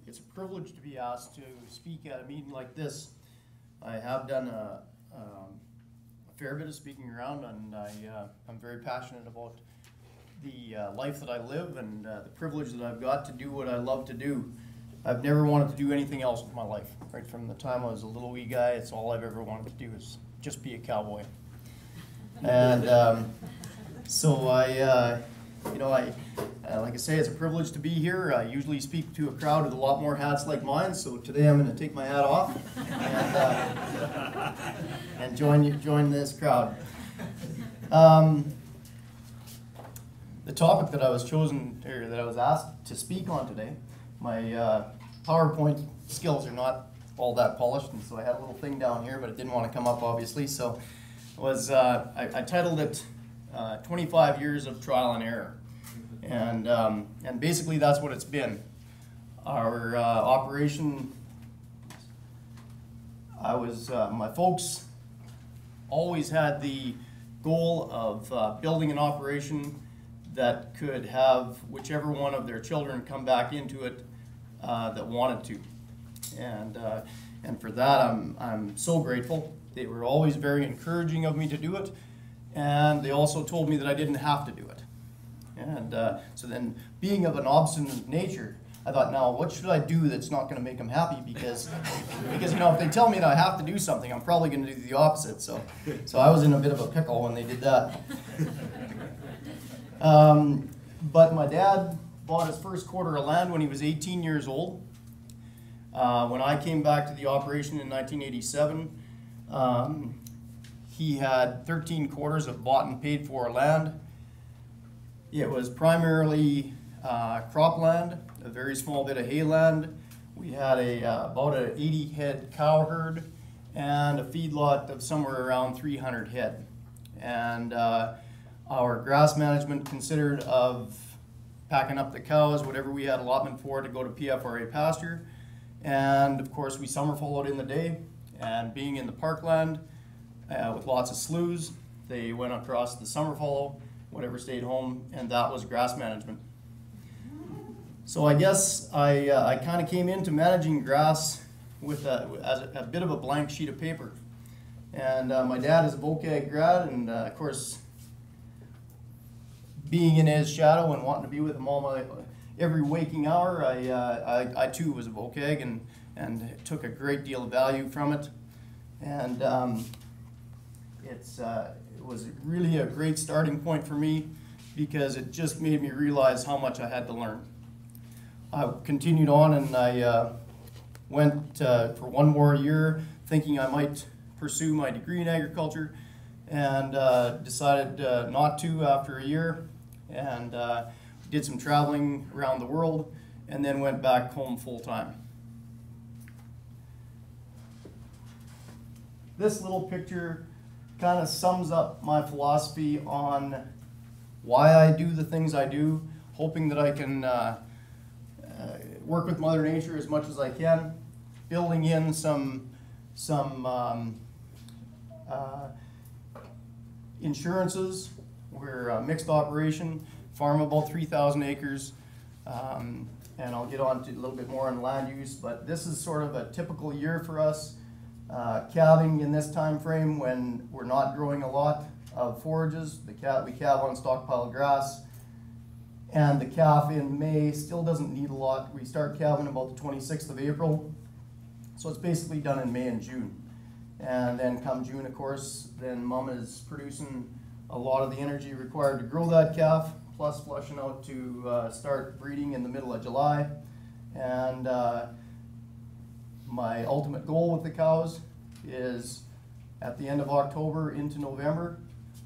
it's a privilege to be asked to speak at a meeting like this. I have done a fair bit of speaking around, and I'm very passionate about the life that I live and the privilege that I've got to do what I love to do. I've never wanted to do anything else with my life. Right from the time I was a little wee guy, it's all I've ever wanted to do is just be a cowboy. And so like I say, it's a privilege to be here. I usually speak to a crowd with a lot more hats like mine, so today I'm going to take my hat off and join this crowd. The topic that I was asked to speak on today, my PowerPoint skills are not all that polished, and so I had a little thing down here, but it didn't want to come up, obviously. So I titled it 25 Years of Trial and Error. And basically that's what it's been. Our operation, my folks always had the goal of building an operation that could have whichever one of their children come back into it that wanted to. And for that I'm so grateful. They were always very encouraging of me to do it, and they also told me that I didn't have to do it. And so then, being of an obstinate nature, I thought, now what should I do that's not going to make them happy? Because if they tell me that I have to do something, I'm probably going to do the opposite. So I was in a bit of a pickle when they did that. But my dad bought his first quarter of land when he was 18 years old. When I came back to the operation in 1987, he had 13 quarters of bought and paid for land. It was primarily cropland, a very small bit of hayland. We had about an 80 head cow herd and a feedlot of somewhere around 300 head. And our grass management consisted of packing up the cows, whatever we had allotment for, to go to PFRA pasture. And of course we summer followed in the day, and being in the parkland with lots of sloughs, they went across the summer follow, whatever stayed home, and that was grass management. So I guess I kind of came into managing grass with as a bit of a blank sheet of paper. And my dad is a VOCAG grad, and of course, being in his shadow and wanting to be with him every waking hour, I too was a VOCAG and took a great deal of value from it. And it was really a great starting point for me, because it just made me realize how much I had to learn. I continued on, and I went for one more year thinking I might pursue my degree in agriculture, and decided not to after a year, and did some traveling around the world, and then went back home full-time. This little picture kind of sums up my philosophy on why I do the things I do, hoping that I can work with Mother Nature as much as I can, building in some insurances. We're a mixed operation, farm about 3,000 acres, and I'll get on to a little bit more on land use, but this is sort of a typical year for us. Calving in this time frame when we're not growing a lot of forages. We calve on stockpile grass, and the calf in May still doesn't need a lot. We start calving about the 26th of April, so it's basically done in May and June. And then come June, of course, then mom is producing a lot of the energy required to grow that calf, plus flushing out to start breeding in the middle of July. And my ultimate goal with the cows is at the end of October into November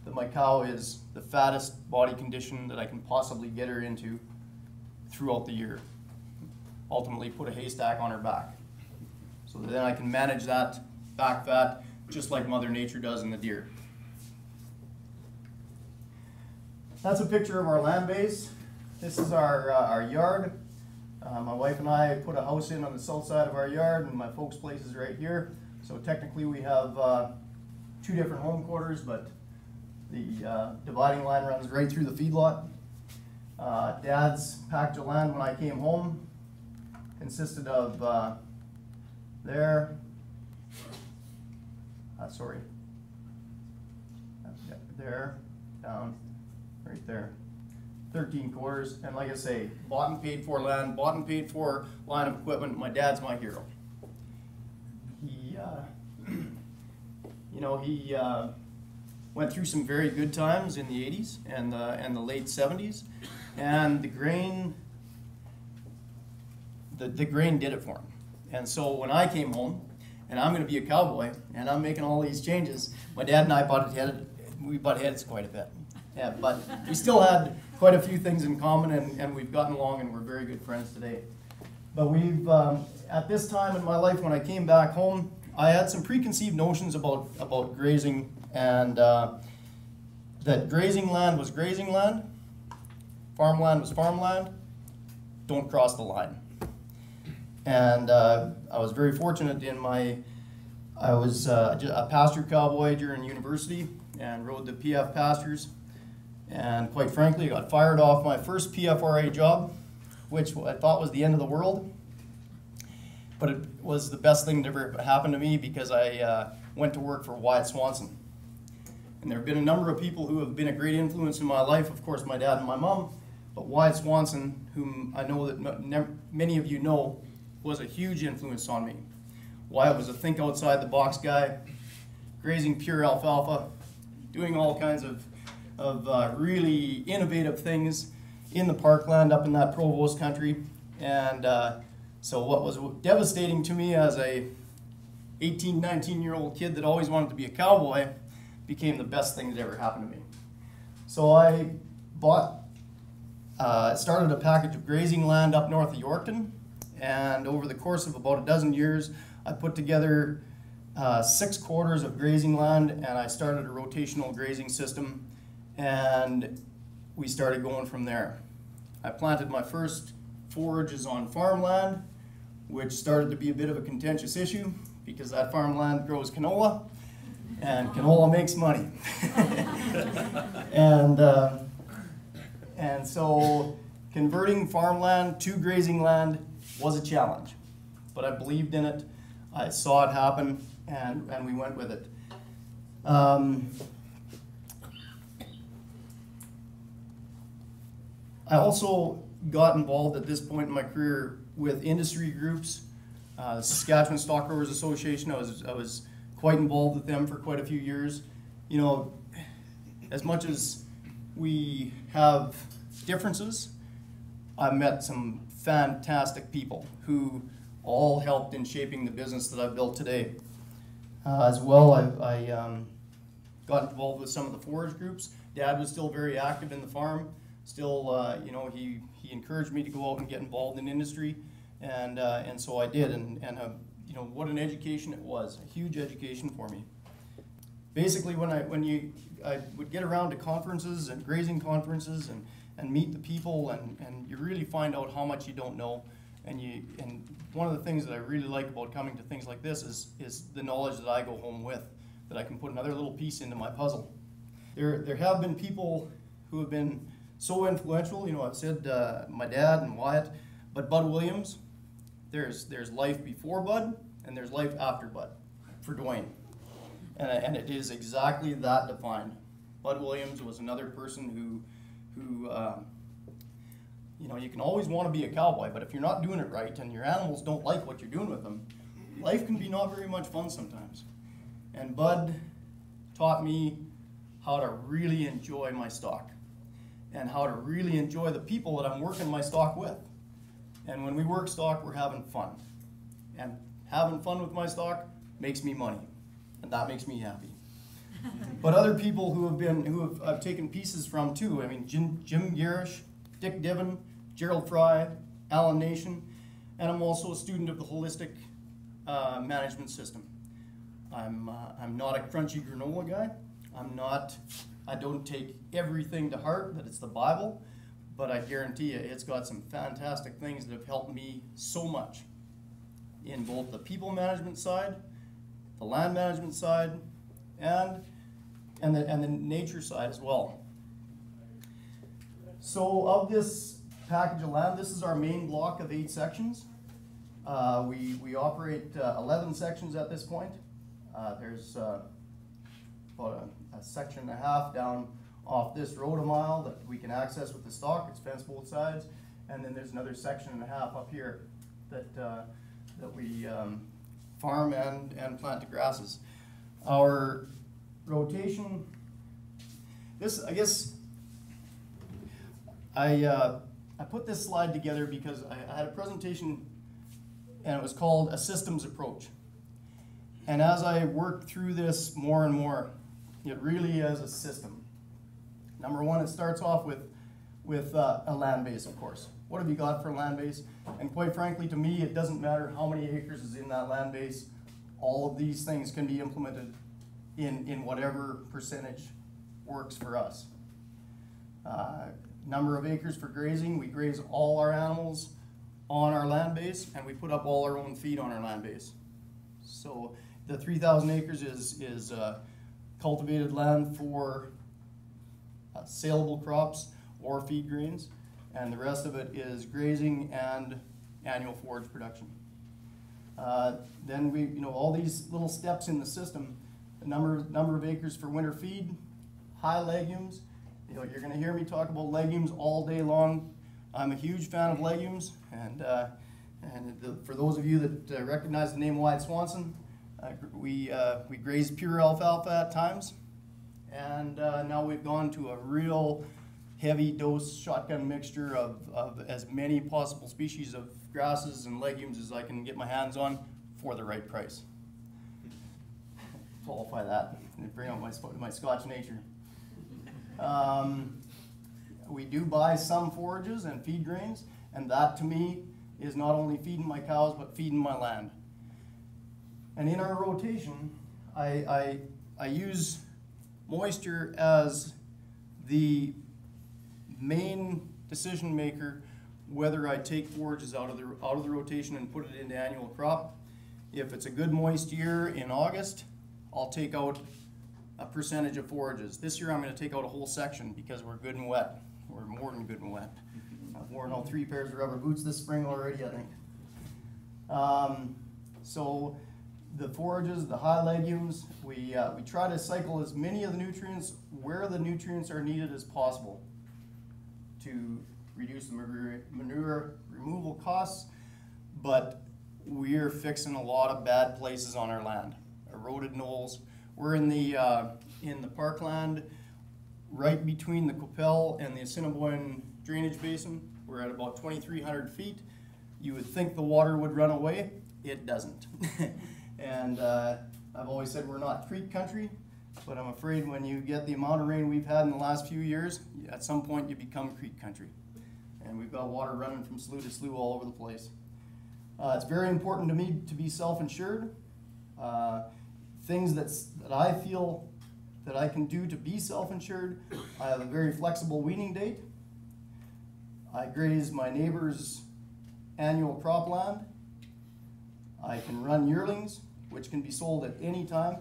that my cow is the fattest body condition that I can possibly get her into throughout the year. Ultimately put a haystack on her back. So that then I can manage that back fat just like Mother Nature does in the deer. That's a picture of our land base. This is our yard. My wife and I put a house in on the south side of our yard, and my folks' place is right here. So technically we have two different home quarters, but the dividing line runs right through the feedlot. Dad's package of land when I came home. consisted of there, sorry, there, down, right there. 13 quarters, and like I say, bought and paid for land, bought and paid for line of equipment. My dad's my hero. He, you know, he went through some very good times in the 80s and the late 70s, and the grain did it for him. And so when I came home, and I'm going to be a cowboy, and I'm making all these changes, my dad and I butt heads quite a bit. Yeah, but we still had quite a few things in common, and we've gotten along, and we're very good friends today. But we've, at this time in my life when I came back home, I had some preconceived notions about grazing, and that grazing land was grazing land, farmland was farmland, don't cross the line. And I was very fortunate I was a pasture cowboy during university and rode the PF pastures. And quite frankly, I got fired off my first PFRA job, which I thought was the end of the world. But it was the best thing that ever happened to me, because I went to work for Wyatt Swanson. And there have been a number of people who have been a great influence in my life, of course my dad and my mom, but Wyatt Swanson, whom I know that many of you know, was a huge influence on me. Wyatt was a think outside the box guy, grazing pure alfalfa, doing all kinds of really innovative things in the parkland up in that Provost country. And so what was devastating to me as a 18, 19-year-old kid that always wanted to be a cowboy became the best thing that ever happened to me. So I started a package of grazing land up north of Yorkton, and over the course of about a dozen years, I put together 6 quarters of grazing land, and I started a rotational grazing system, and we started going from there. I planted my first forages on farmland, which started to be a bit of a contentious issue because that farmland grows canola, and canola makes money. And so converting farmland to grazing land was a challenge, but I believed in it. I saw it happen, and we went with it. I also got involved at this point in my career with industry groups. The Saskatchewan Stock Growers Association, I was quite involved with them for quite a few years. You know, as much as we have differences, I met some fantastic people who all helped in shaping the business that I've built today. As well, I got involved with some of the forage groups. Dad was still very active in the farm. Still, you know, he encouraged me to go out and get involved in industry, and so I did. And you know, what an education it was, a huge education for me. Basically, when I would get around to conferences and grazing conferences and meet the people, and you really find out how much you don't know. And one of the things that I really like about coming to things like this is the knowledge that I go home with, that I can put another little piece into my puzzle. There have been people who have been so influential. You know, I've said my dad and Wyatt, but Bud Williams, there's life before Bud and there's life after Bud for Duane. And it is exactly that defined. Bud Williams was another person who you know, you can always want to be a cowboy, but if you're not doing it right and your animals don't like what you're doing with them, life can be not very much fun sometimes. And Bud taught me how to really enjoy my stock and how to really enjoy the people that I'm working my stock with. And when we work stock, we're having fun. And having fun with my stock makes me money, and that makes me happy. But other people I've taken pieces from too. I mean, Jim Garish, Dick Diven, Gerald Fry, Alan Nation, and I'm also a student of the holistic management system. I'm not a crunchy granola guy. I don't take everything to heart that it's the Bible, but I guarantee you it's got some fantastic things that have helped me so much in both the people management side, the land management side, and the nature side as well. So of this package of land, this is our main block of 8 sections, We operate 11 sections at this point. There's about a section and a half down off this road a mile that we can access with the stock. It's fenced both sides. And then there's another section and a half up here that, that we farm and plant the grasses. Our rotation, I guess, I put this slide together because I had a presentation and it was called A Systems Approach. And as I worked through this more and more, it really is a system. Number one, it starts off with a land base, of course. What have you got for a land base? And quite frankly, to me, it doesn't matter how many acres is in that land base. All of these things can be implemented in whatever percentage works for us. Number of acres for grazing, we graze all our animals on our land base, and we put up all our own feed on our land base. So the 3,000 acres is cultivated land for saleable crops or feed grains, and the rest of it is grazing and annual forage production. Then we, all these little steps in the system, the number of acres for winter feed, high legumes. You're going to hear me talk about legumes all day long. I'm a huge fan of legumes, and for those of you that recognize the name Wyatt Swanson, we graze pure alfalfa at times, and now we've gone to a real heavy dose shotgun mixture of as many possible species of grasses and legumes as I can get my hands on for the right price. Qualify that and bring out my Scotch nature. We do buy some forages and feed grains, and that to me is not only feeding my cows but feeding my land. And in our rotation, I use moisture as the main decision maker whether I take forages out of the rotation and put it into annual crop. If it's a good moist year in August, I'll take out a percentage of forages. This year I'm going to take out a whole section because we're good and wet. We're more than good and wet. I've worn all 3 pairs of rubber boots this spring already, I think. So the forages, the high legumes, we try to cycle as many of the nutrients where the nutrients are needed as possible to reduce the manure removal costs, but we're fixing a lot of bad places on our land. Eroded knolls. We're in the parkland right between the Coppell and the Assiniboine drainage basin. We're at about 2,300 feet. You would think the water would run away. It doesn't. And I've always said we're not creek country, but I'm afraid when you get the amount of rain we've had in the last few years, at some point you become creek country. And we've got water running from slough to slough all over the place. It's very important to me to be self-insured. Things that I feel that I can do to be self-insured. I have a very flexible weaning date. I graze my neighbor's annual cropland. I can run yearlings, which can be sold at any time,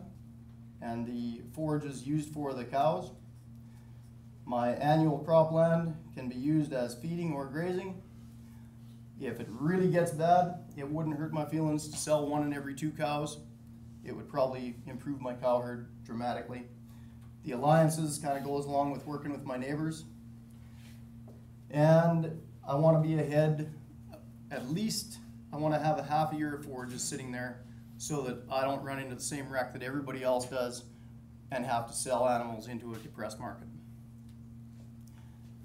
and the forage is used for the cows. My annual cropland can be used as feeding or grazing. If it really gets bad, it wouldn't hurt my feelings to sell 1 in every 2 cows. It would probably improve my cow herd dramatically. The alliances kind of goes along with working with my neighbors. And I want to be ahead, at least I want to have a half a year of forages sitting there so that I don't run into the same wreck that everybody else does and have to sell animals into a depressed market.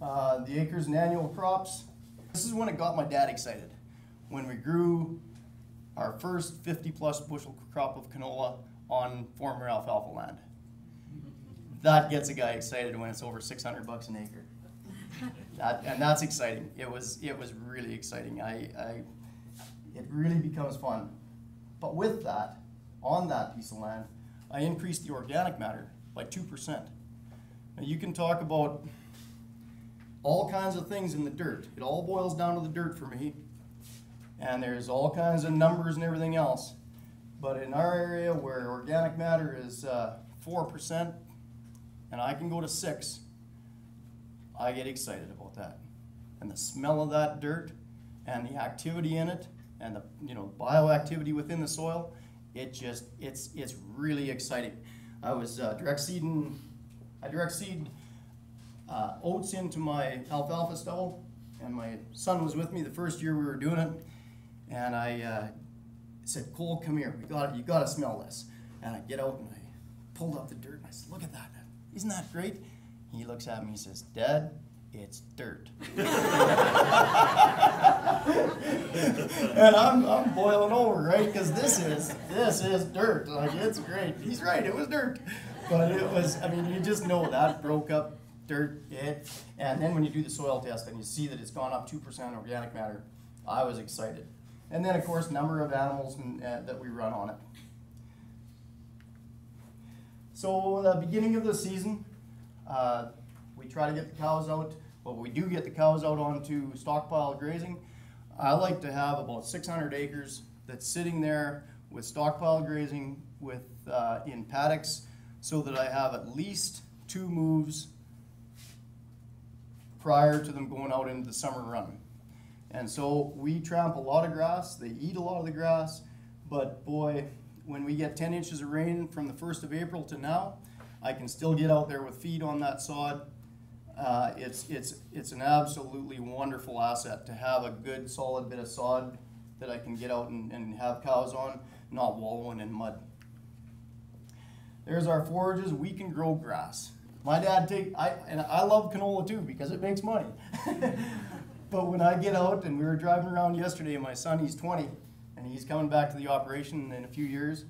The acres and annual crops. This is when it got my dad excited. When we grew our first 50+ bushel crop of canola on former alfalfa land. That gets a guy excited when it's over $600 an acre. And that's exciting. It was really exciting. It really becomes fun. But with that, on that piece of land, I increased the organic matter by 2%. Now you can talk about all kinds of things in the dirt. It all boils down to the dirt for me. And there's all kinds of numbers and everything else. But in our area where organic matter is 4%, and I can go to 6%, I get excited about that. And the smell of that dirt and the activity in it and the bioactivity within the soil, it's really exciting. I was direct seeding oats into my alfalfa stubble, and my son was with me the first year we were doing it, and I said, Cole, come here, you gotta smell this. And I get out and I pulled up the dirt and I said, look at that, isn't that great? He looks at me and he says, Dad, it's dirt. And I'm boiling over, right? Because this is dirt. Like, it's great. He's right, it was dirt. But it was, I mean, you just know that broke up dirt. And then when you do the soil test and you see that it's gone up 2% organic matter, I was excited. And then, of course, number of animals that we run on it. So the beginning of the season, we try to get the cows out. Well, we do get the cows out onto stockpile grazing. I like to have about 600 acres that's sitting there with stockpile grazing in paddocks, so that I have at least 2 moves prior to them going out into the summer run. And so we tramp a lot of grass, they eat a lot of the grass, but boy, when we get 10 inches of rain from the 1st of April to now, I can still get out there with feed on that sod. It's an absolutely wonderful asset to have a good solid bit of sod that I can get out and have cows on, not wallowing in mud. There's our forages. We can grow grass. My dad and I love canola too because it makes money. But when I get out, and we were driving around yesterday, and my son, he's 20, and he's coming back to the operation in a few years,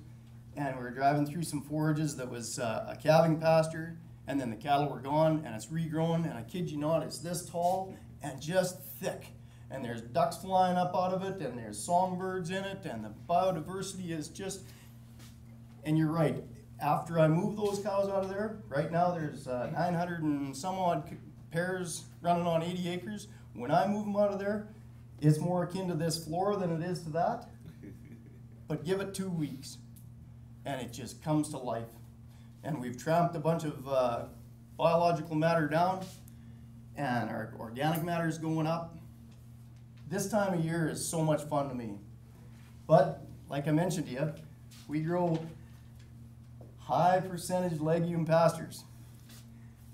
and we were driving through some forages that was a calving pasture, and then the cattle were gone, and it's regrown, and I kid you not, it's this tall and just thick. And there's ducks flying up out of it, and there's songbirds in it, and the biodiversity is just, and you're right, after I move those cows out of there, right now there's 900 and some odd pairs running on 80 acres. When I move them out of there, it's more akin to this floor than it is to that. But give it 2 weeks, and it just comes to life. And we've tramped a bunch of biological matter down, and our organic matter is going up. This time of year is so much fun to me. But, like I mentioned to you, we grow high percentage legume pastures.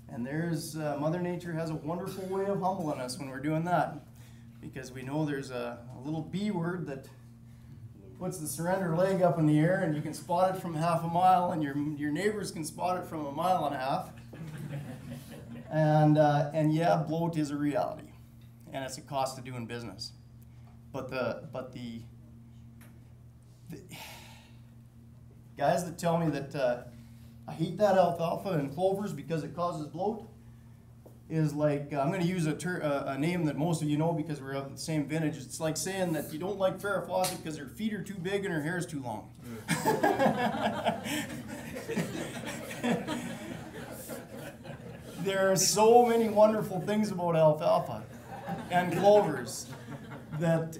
And there's, Mother Nature has a wonderful way of humbling us when we're doing that. Because we know there's a little B word that puts the surrender leg up in the air, and you can spot it from half a mile, and your neighbors can spot it from 1.5 miles. And yeah, bloat is a reality, and it's a cost of doing business. But the guys that tell me that I hate that alfalfa and clovers because it causes bloat is like, I'm going to use a name that most of you know because we're of the same vintage. It's like saying that you don't like Farrah Fawcett because her feet are too big and her hair is too long. There are so many wonderful things about alfalfa and clovers that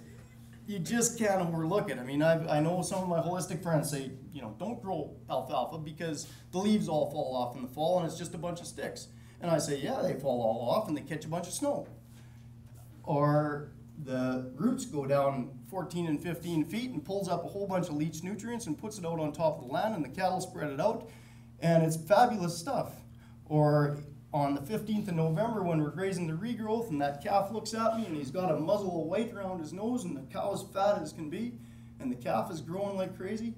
you just can't overlook it. I mean, I know some of my holistic friends say, don't grow alfalfa because the leaves all fall off in the fall and it's just a bunch of sticks. And I say, yeah, they fall all off and they catch a bunch of snow. Or the roots go down 14 and 15 feet and pulls up a whole bunch of leached nutrients and puts it out on top of the land, and the cattle spread it out, and it's fabulous stuff. Or on the 15th of November when we're grazing the regrowth and that calf looks at me and he's got a muzzle of white around his nose and the cow is fat as can be and the calf is growing like crazy,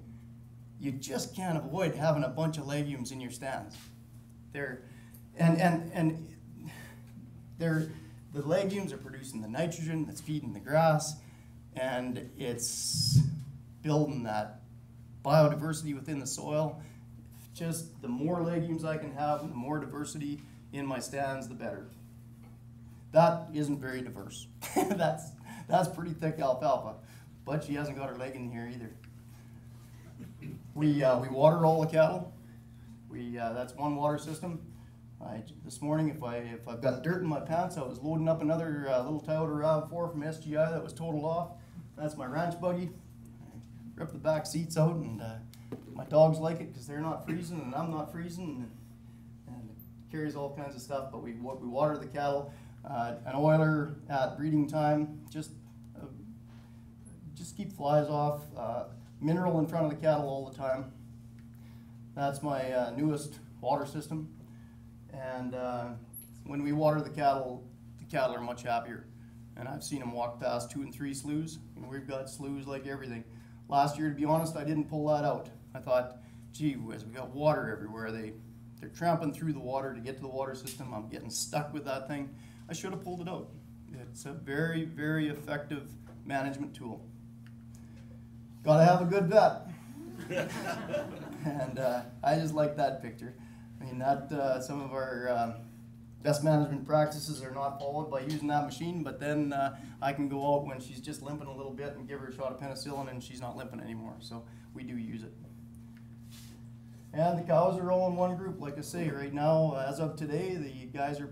you just can't avoid having a bunch of legumes in your stands. The legumes are producing the nitrogen that's feeding the grass, and it's building that biodiversity within the soil. Just the more legumes I can have and the more diversity in my stands, the better. That isn't very diverse. That's pretty thick alfalfa, but she hasn't got her leg in here either. We water all the cattle. That's one water system. This morning, if I've got dirt in my pants, I was loading up another little Toyota RAV4 from SGI that was totaled off. That's my ranch buggy. I rip the back seats out, and my dogs like it because they're not freezing and I'm not freezing, and it carries all kinds of stuff. But we water the cattle. An oiler at breeding time, just just keep flies off, mineral in front of the cattle all the time. That's my newest water system. And when we water the cattle are much happier. And I've seen them walk past 2 and 3 sloughs, and we've got sloughs like everything. Last year, to be honest, I didn't pull that out. I thought, gee whiz, we got water everywhere. They're tramping through the water to get to the water system. I'm getting stuck with that thing. I should have pulled it out. It's a very, very effective management tool. Gotta have a good vet. And I just like that picture. I mean, that some of our best management practices are not followed by using that machine, but then I can go out when she's just limping a little bit and give her a shot of penicillin and she's not limping anymore. So we do use it. And the cows are all in one group, like I say. Right now, as of today, the guys are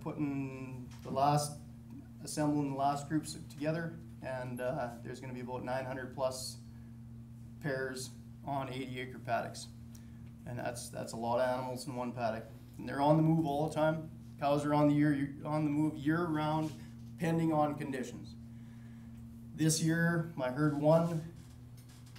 assembling the last groups together, and there's going to be about 900 plus pairs on 80-acre paddocks. And that's a lot of animals in one paddock. And they're on the move all the time. Cows are on the move year-round, depending on conditions. This year, my herd 1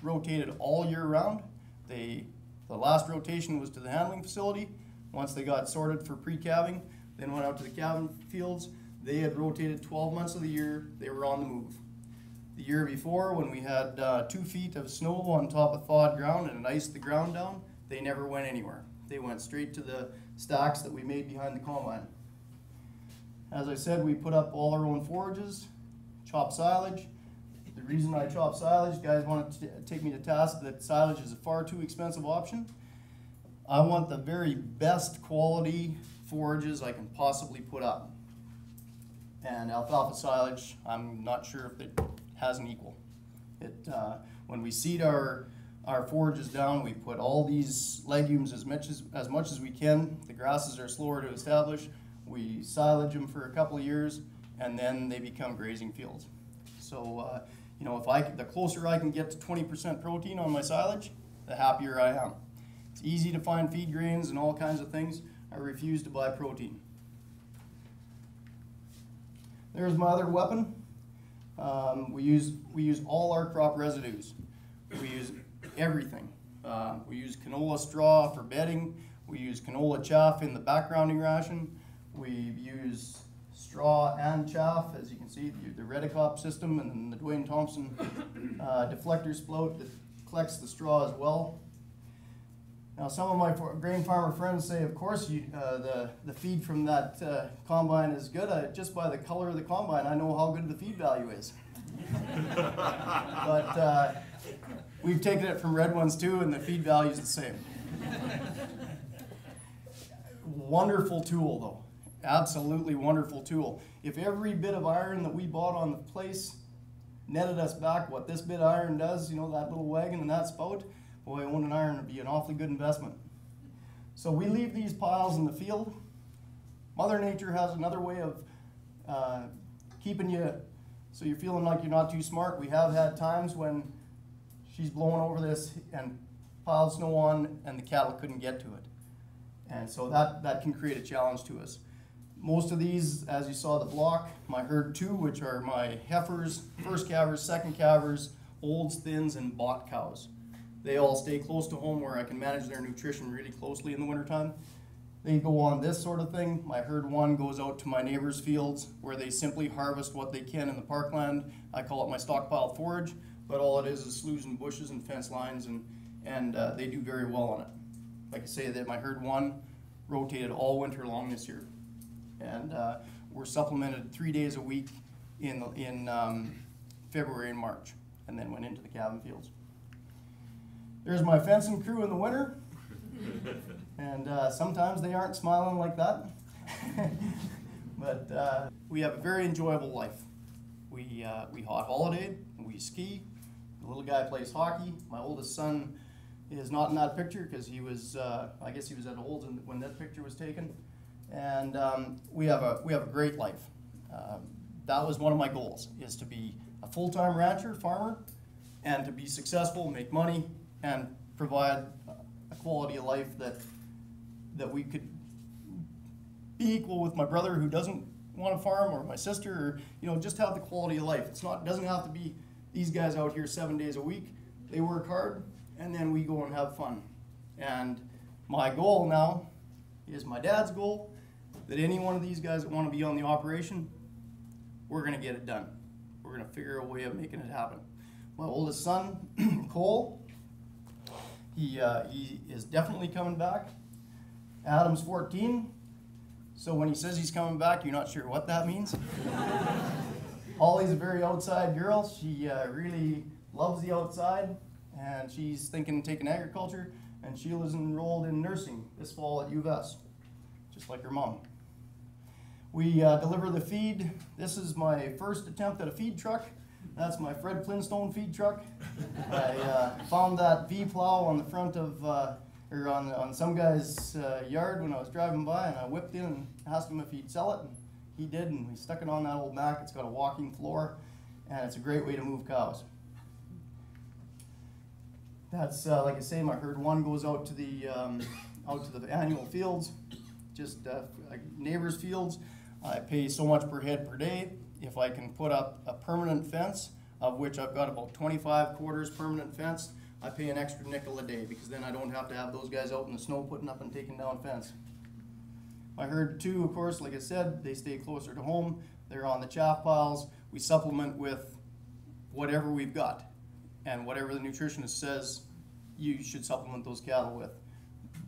rotated all year round. The last rotation was to the handling facility. Once they got sorted for pre-calving, then went out to the calving fields. They had rotated 12 months of the year. They were on the move. The year before, when we had 2 feet of snow on top of thawed ground and it iced the ground down, they never went anywhere. They went straight to the stacks that we made behind the combine. As I said, we put up all our own forages, chop silage. The reason I chop silage, guys want to take me to task that silage is a far too expensive option. I want the very best quality forages I can possibly put up. And alfalfa silage, I'm not sure if it has an equal. When we seed our forages down, we put all these legumes as much as we can. The grasses are slower to establish. We silage them for a couple of years, and then they become grazing fields. So, you know, the closer I can get to 20% protein on my silage, the happier I am. It's easy to find feed grains and all kinds of things. I refuse to buy protein. There's my other weapon. We use all our crop residues. We use everything. We use canola straw for bedding. We use canola chaff in the backgrounding ration. We use straw and chaff, as you can see, the Redicop system and then the Duane Thompson deflector spout that collects the straw as well. Now, some of my grain farmer friends say, of course, the feed from that combine is good. Just by the color of the combine, I know how good the feed value is. But we've taken it from red ones too, and the feed value is the same. Wonderful tool, though. Absolutely wonderful tool. If every bit of iron that we bought on the place netted us back what this bit of iron does, you know, that little wagon and that spout, boy, owning iron would be an awfully good investment. So we leave these piles in the field. Mother Nature has another way of keeping you so you're feeling like you're not too smart. We have had times when she's blowing over this and piled snow on and the cattle couldn't get to it. And so that can create a challenge to us. Most of these, as you saw the block, my herd 2, which are my heifers, first calvers, second calvers, olds, thins, and bought cows. They all stay close to home where I can manage their nutrition really closely in the wintertime. They go on this sort of thing. My herd 1 goes out to my neighbors' fields where they simply harvest what they can in the parkland. I call it my stockpile forage, but all it is sloughs and bushes and fence lines, and they do very well on it. Like I say, that my herd 1 rotated all winter long this year. And we're supplemented 3 days a week in February and March, and then went into the calving fields. There's my fencing crew in the winter, and sometimes they aren't smiling like that. But we have a very enjoyable life. We hot holiday, we ski. The little guy plays hockey. My oldest son is not in that picture because he was, I guess he was at Olds when that picture was taken. And we have a great life. That was one of my goals, is to be a full-time rancher, farmer, and to be successful, make money, and provide a quality of life that we could be equal with my brother who doesn't want to farm, or my sister, or, you know, just have the quality of life. It doesn't have to be these guys out here 7 days a week, they work hard, and then we go and have fun. And my goal now is my dad's goal, that any one of these guys that want to be on the operation, we're going to get it done. We're going to figure a way of making it happen. My oldest son, Cole, he is definitely coming back. Adam's 14, so when he says he's coming back, you're not sure what that means. Holly's a very outside girl. She really loves the outside, and she's thinking of taking agriculture, and Sheila's enrolled in nursing this fall at U of S, just like her mom. We deliver the feed. This is my first attempt at a feed truck. That's my Fred Flintstone feed truck. I found that V-plow on the front of, or on some guy's yard when I was driving by, and I whipped in and asked him if he'd sell it, and he did, and we stuck it on that old Mac. It's got a walking floor, and it's a great way to move cows. That's, like I say, my herd one goes out to the annual fields, just neighbors' fields. I pay so much per head per day. If I can put up a permanent fence, of which I've got about 25 quarters permanent fence, I pay an extra nickel a day, because then I don't have to have those guys out in the snow putting up and taking down fence. My herd two, of course, like I said, they stay closer to home. They're on the chaff piles. We supplement with whatever we've got, and whatever the nutritionist says you should supplement those cattle with.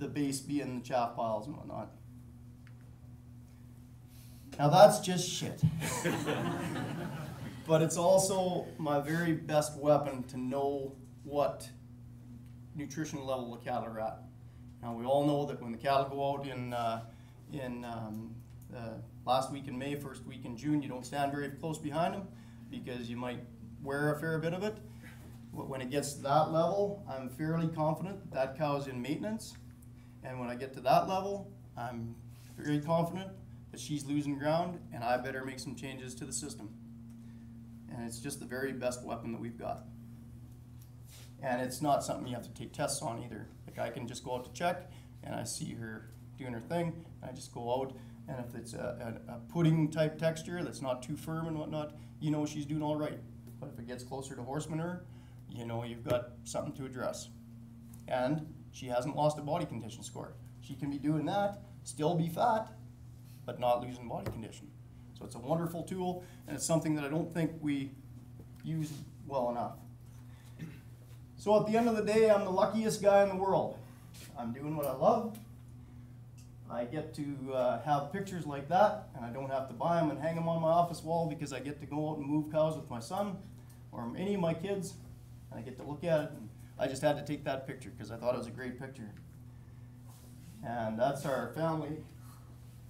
The base being the chaff piles and whatnot. Now that's just shit. But it's also my very best weapon to know what nutrition level the cattle are at. Now we all know that when the cattle go out in last week in May, first week in June, you don't stand very close behind them because you might wear a fair bit of it. But when it gets to that level, I'm fairly confident that cow's in maintenance. And when I get to that level, I'm very confident that she's losing ground, and I better make some changes to the system. And it's just the very best weapon that we've got. And it's not something you have to take tests on either. Like, I can just go out to check, and I see her doing her thing, and I just go out, and if it's a pudding type texture that's not too firm and whatnot, you know she's doing all right. But if it gets closer to horse manure, you know you've got something to address. And she hasn't lost a body condition score. She can be doing that, still be fat, but not losing body condition. So it's a wonderful tool, and it's something that I don't think we use well enough. So at the end of the day, I'm the luckiest guy in the world. I'm doing what I love. I get to have pictures like that, and I don't have to buy them and hang them on my office wall, because I get to go out and move cows with my son or any of my kids, and I get to look at it. And I just had to take that picture because I thought it was a great picture. And that's our family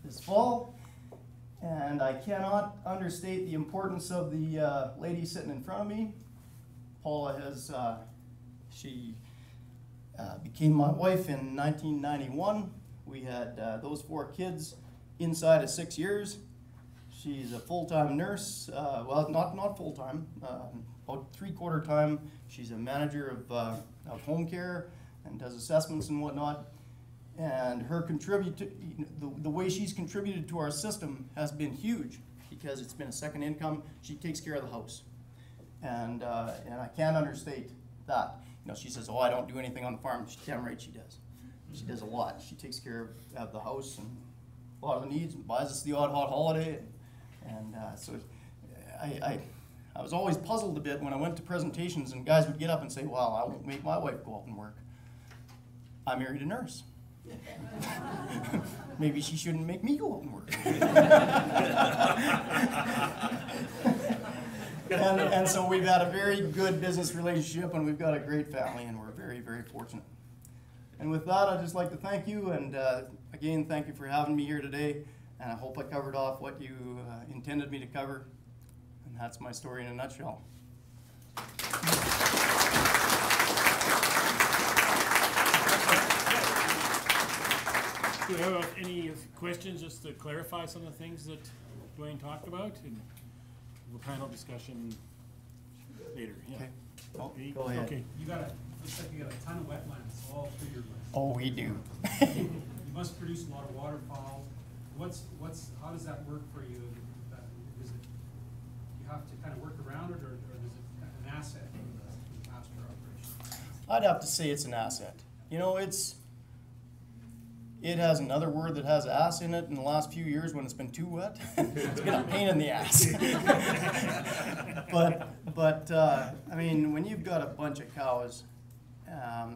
this fall, and I cannot understate the importance of the lady sitting in front of me. Paula has, she became my wife in 1991. We had those 4 kids inside of 6 years. She's a full-time nurse, well, not full-time, about 3/4 time. She's a manager of home care and does assessments and whatnot. And her the way she's contributed to our system has been huge, because it's been a second income. She takes care of the house, and I can't understate that. You know, she says, "Oh, I don't do anything on the farm." She's damn right she does. She does a lot. She takes care of the house and a lot of the needs, and buys us the odd hot holiday, and so I was always puzzled a bit when I went to presentations and guys would get up and say, "Well, I won't make my wife go out and work. I married a nurse. Maybe she shouldn't make me go out and work." and so we've had a very good business relationship, and we've got a great family, and we're very, very fortunate. And with that, I'd just like to thank you, and again, thank you for having me here today, and I hope I covered off what you intended me to cover, and that's my story in a nutshell. Do we have any questions, just to clarify some of the things that Duane talked about? And we'll plan on discussion later. Yeah. Okay. Oh, go ahead. Okay. Looks like you got a ton of wetlands all through your list. Oh, we do. You must produce a lot of waterfowl. How does that work for you? Is it, you have to kind of work around it, or is it an asset I'd have to say it's an asset. You know, it has another word that has ass in it in the last few years when it's been too wet. It's been a pain in the ass. but I mean, when you've got a bunch of cows,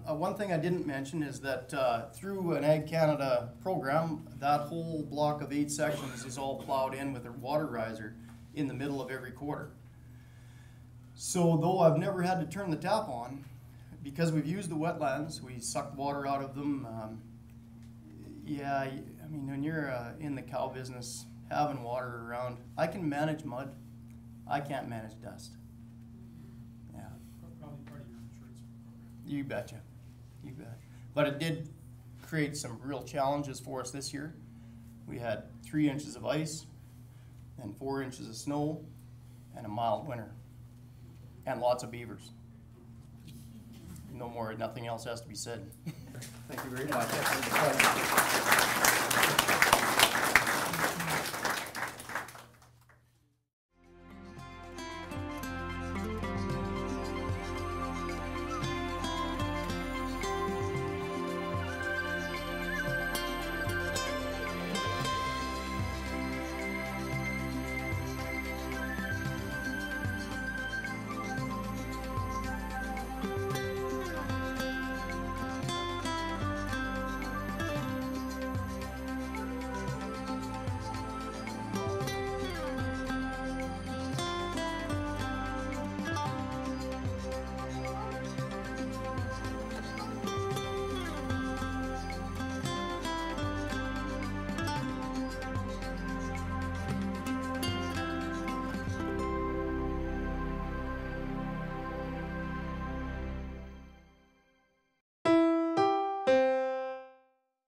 one thing I didn't mention is that through an Ag Canada program, that whole block of 8 sections is all plowed in with a water riser in the middle of every quarter. So though I've never had to turn the tap on, because we've used the wetlands, we suck water out of them. Yeah, I mean, when you're in the cow business, having water around, I can manage mud. I can't manage dust. Yeah. Probably part of your insurance program. You betcha. You bet. But it did create some real challenges for us this year. We had 3 inches of ice and 4 inches of snow and a mild winter and lots of beavers. No more, nothing else has to be said. Thank you very much.